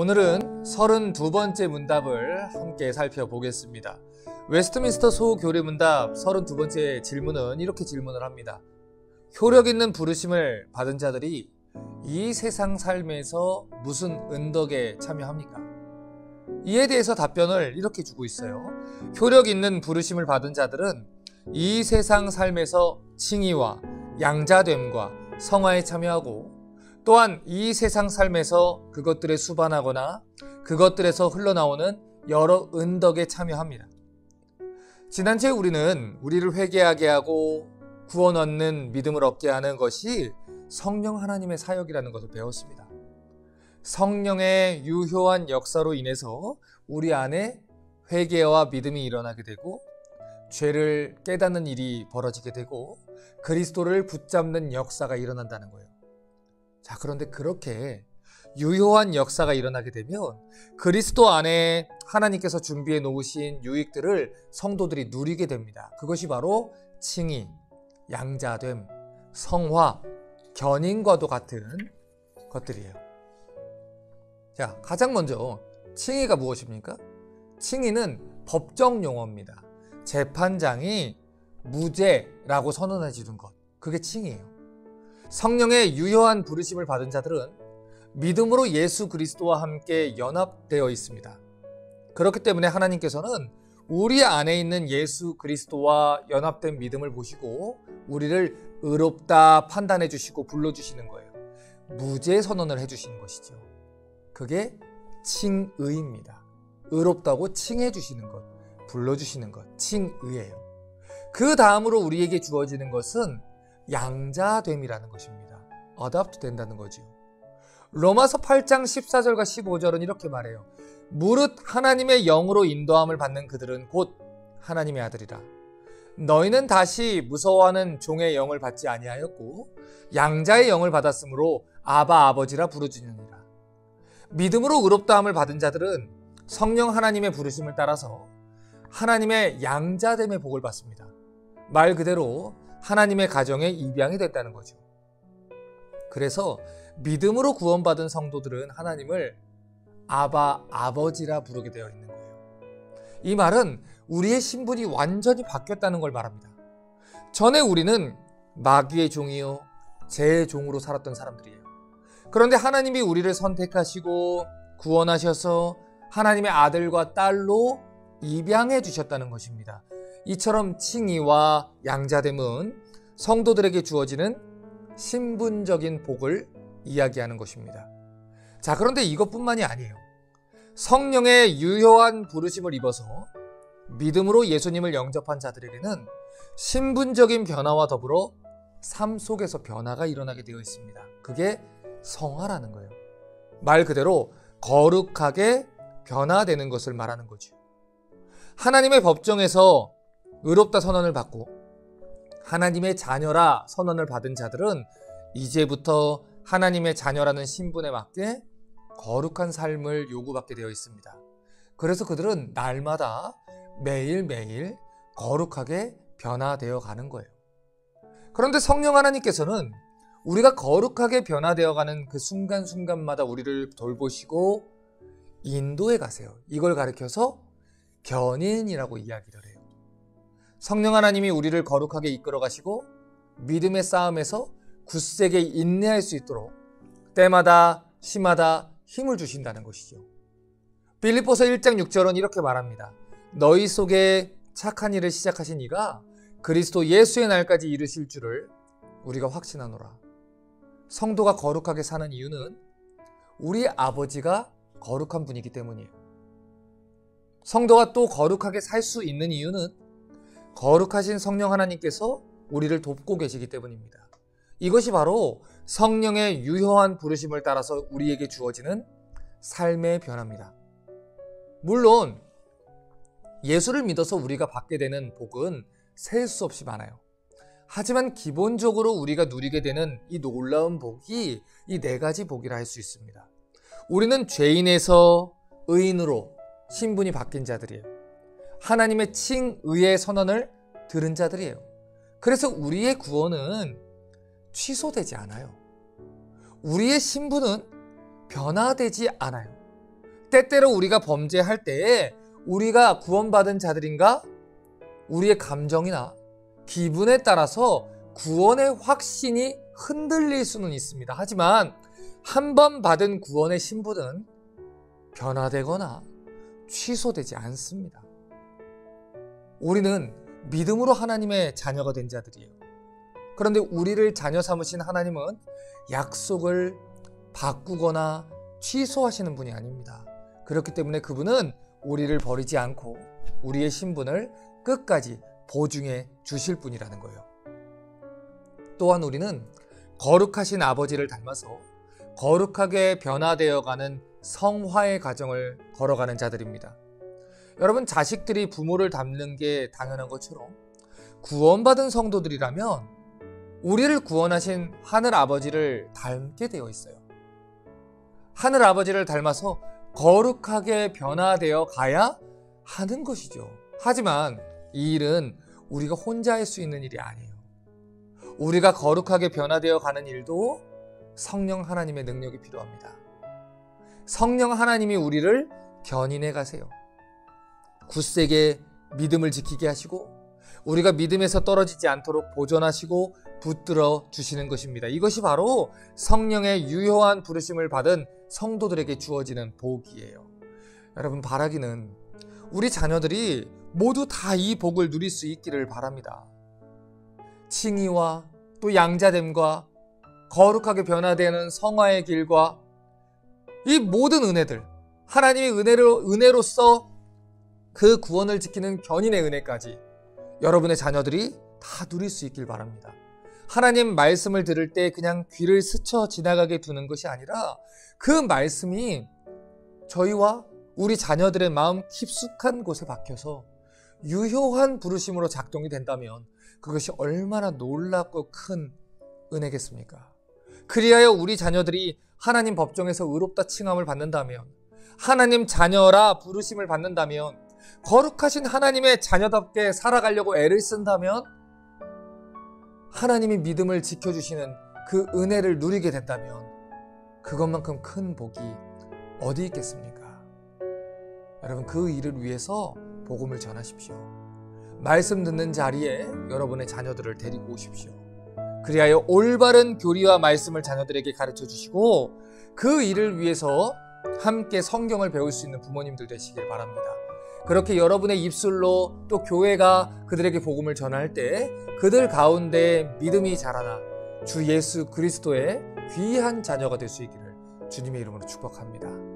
오늘은 32번째 문답을 함께 살펴보겠습니다. 웨스트민스터 소교리 문답 32번째 질문은 이렇게 질문을 합니다. 효력 있는 부르심을 받은 자들이 이 세상 삶에서 무슨 은덕에 참여합니까? 이에 대해서 답변을 이렇게 주고 있어요. 효력 있는 부르심을 받은 자들은 이 세상 삶에서 칭의와 양자됨과 성화에 참여하고, 또한 이 세상 삶에서 그것들에 수반하거나 그것들에서 흘러나오는 여러 은덕에 참여합니다. 지난주에 우리는 우리를 회개하게 하고 구원 얻는 믿음을 얻게 하는 것이 성령 하나님의 사역이라는 것을 배웠습니다. 성령의 유효한 역사로 인해서 우리 안에 회개와 믿음이 일어나게 되고, 죄를 깨닫는 일이 벌어지게 되고, 그리스도를 붙잡는 역사가 일어난다는 거예요. 자, 그런데 그렇게 유효한 역사가 일어나게 되면 그리스도 안에 하나님께서 준비해 놓으신 유익들을 성도들이 누리게 됩니다. 그것이 바로 칭의, 양자됨, 성화, 견인과도 같은 것들이에요. 자, 가장 먼저 칭의가 무엇입니까? 칭의는 법정 용어입니다. 재판장이 무죄라고 선언해 주는 것, 그게 칭의예요. 성령의 유효한 부르심을 받은 자들은 믿음으로 예수 그리스도와 함께 연합되어 있습니다. 그렇기 때문에 하나님께서는 우리 안에 있는 예수 그리스도와 연합된 믿음을 보시고 우리를 의롭다 판단해 주시고 불러주시는 거예요. 무죄 선언을 해주시는 것이죠. 그게 칭의입니다. 의롭다고 칭해 주시는 것, 불러주시는 것, 칭의예요. 그 다음으로 우리에게 주어지는 것은 양자됨이라는 것입니다. 어답트 된다는 거죠. 로마서 8장 14절과 15절은 이렇게 말해요. 무릇 하나님의 영으로 인도함을 받는 그들은 곧 하나님의 아들이라. 너희는 다시 무서워하는 종의 영을 받지 아니하였고 양자의 영을 받았으므로 아바 아버지라 부르짖느니라. 믿음으로 의롭다함을 받은 자들은 성령 하나님의 부르심을 따라서 하나님의 양자됨의 복을 받습니다. 말 그대로 하나님의 가정에 입양이 됐다는 거죠. 그래서 믿음으로 구원받은 성도들은 하나님을 아바 아버지라 부르게 되어 있는 거예요. 이 말은 우리의 신분이 완전히 바뀌었다는 걸 말합니다. 전에 우리는 마귀의 종이요 죄의 종으로 살았던 사람들이에요. 그런데 하나님이 우리를 선택하시고 구원하셔서 하나님의 아들과 딸로 입양해 주셨다는 것입니다. 이처럼 칭의와 양자됨은 성도들에게 주어지는 신분적인 복을 이야기하는 것입니다. 자, 그런데 이것뿐만이 아니에요. 성령의 유효한 부르심을 입어서 믿음으로 예수님을 영접한 자들에게는 신분적인 변화와 더불어 삶 속에서 변화가 일어나게 되어 있습니다. 그게 성화라는 거예요. 말 그대로 거룩하게 변화되는 것을 말하는 거죠. 하나님의 법정에서 의롭다 선언을 받고 하나님의 자녀라 선언을 받은 자들은 이제부터 하나님의 자녀라는 신분에 맞게 거룩한 삶을 요구받게 되어 있습니다. 그래서 그들은 날마다 매일매일 거룩하게 변화되어 가는 거예요. 그런데 성령 하나님께서는 우리가 거룩하게 변화되어 가는 그 순간순간마다 우리를 돌보시고 인도해 가세요. 이걸 가리켜서 견인이라고 이야기를 해요. 성령 하나님이 우리를 거룩하게 이끌어 가시고 믿음의 싸움에서 굳세게 인내할 수 있도록 때마다 시마다 힘을 주신다는 것이죠. 빌립보서 1장 6절은 이렇게 말합니다. 너희 속에 착한 일을 시작하신 이가 그리스도 예수의 날까지 이르실 줄을 우리가 확신하노라. 성도가 거룩하게 사는 이유는 우리 아버지가 거룩한 분이기 때문이에요. 성도가 또 거룩하게 살 수 있는 이유는 거룩하신 성령 하나님께서 우리를 돕고 계시기 때문입니다. 이것이 바로 성령의 유효한 부르심을 따라서 우리에게 주어지는 삶의 변화입니다. 물론 예수를 믿어서 우리가 받게 되는 복은 셀 수 없이 많아요. 하지만 기본적으로 우리가 누리게 되는 이 놀라운 복이 이 네 가지 복이라 할 수 있습니다. 우리는 죄인에서 의인으로 신분이 바뀐 자들이에요. 하나님의 칭의의 선언을 들은 자들이에요. 그래서 우리의 구원은 취소되지 않아요. 우리의 신분은 변화되지 않아요. 때때로 우리가 범죄할 때에 우리가 구원받은 자들인가? 우리의 감정이나 기분에 따라서 구원의 확신이 흔들릴 수는 있습니다. 하지만 한 번 받은 구원의 신분은 변화되거나 취소되지 않습니다. 우리는 믿음으로 하나님의 자녀가 된 자들이에요. 그런데 우리를 자녀 삼으신 하나님은 약속을 바꾸거나 취소하시는 분이 아닙니다. 그렇기 때문에 그분은 우리를 버리지 않고 우리의 신분을 끝까지 보증해 주실 분이라는 거예요. 또한 우리는 거룩하신 아버지를 닮아서 거룩하게 변화되어가는 성화의 과정을 걸어가는 자들입니다. 여러분, 자식들이 부모를 닮는 게 당연한 것처럼 구원받은 성도들이라면 우리를 구원하신 하늘 아버지를 닮게 되어 있어요. 하늘 아버지를 닮아서 거룩하게 변화되어 가야 하는 것이죠. 하지만 이 일은 우리가 혼자 할 수 있는 일이 아니에요. 우리가 거룩하게 변화되어 가는 일도 성령 하나님의 능력이 필요합니다. 성령 하나님이 우리를 견인해 가세요. 굳세게 믿음을 지키게 하시고 우리가 믿음에서 떨어지지 않도록 보존하시고 붙들어 주시는 것입니다. 이것이 바로 성령의 유효한 부르심을 받은 성도들에게 주어지는 복이에요. 여러분, 바라기는 우리 자녀들이 모두 다 이 복을 누릴 수 있기를 바랍니다. 칭의와 또 양자됨과 거룩하게 변화되는 성화의 길과 이 모든 은혜들, 하나님의 은혜로서 그 구원을 지키는 견인의 은혜까지 여러분의 자녀들이 다 누릴 수 있길 바랍니다. 하나님 말씀을 들을 때 그냥 귀를 스쳐 지나가게 두는 것이 아니라 그 말씀이 저희와 우리 자녀들의 마음 깊숙한 곳에 박혀서 유효한 부르심으로 작동이 된다면 그것이 얼마나 놀랍고 큰 은혜겠습니까? 그리하여 우리 자녀들이 하나님 법정에서 의롭다 칭함을 받는다면, 하나님 자녀라 부르심을 받는다면, 거룩하신 하나님의 자녀답게 살아가려고 애를 쓴다면, 하나님이 믿음을 지켜주시는 그 은혜를 누리게 된다면 그것만큼 큰 복이 어디 있겠습니까? 여러분, 그 일을 위해서 복음을 전하십시오. 말씀 듣는 자리에 여러분의 자녀들을 데리고 오십시오. 그리하여 올바른 교리와 말씀을 자녀들에게 가르쳐 주시고 그 일을 위해서 함께 성경을 배울 수 있는 부모님들 되시길 바랍니다. 그렇게 여러분의 입술로 또 교회가 그들에게 복음을 전할 때 그들 가운데 믿음이 자라나 주 예수 그리스도의 귀한 자녀가 될 수 있기를 주님의 이름으로 축복합니다.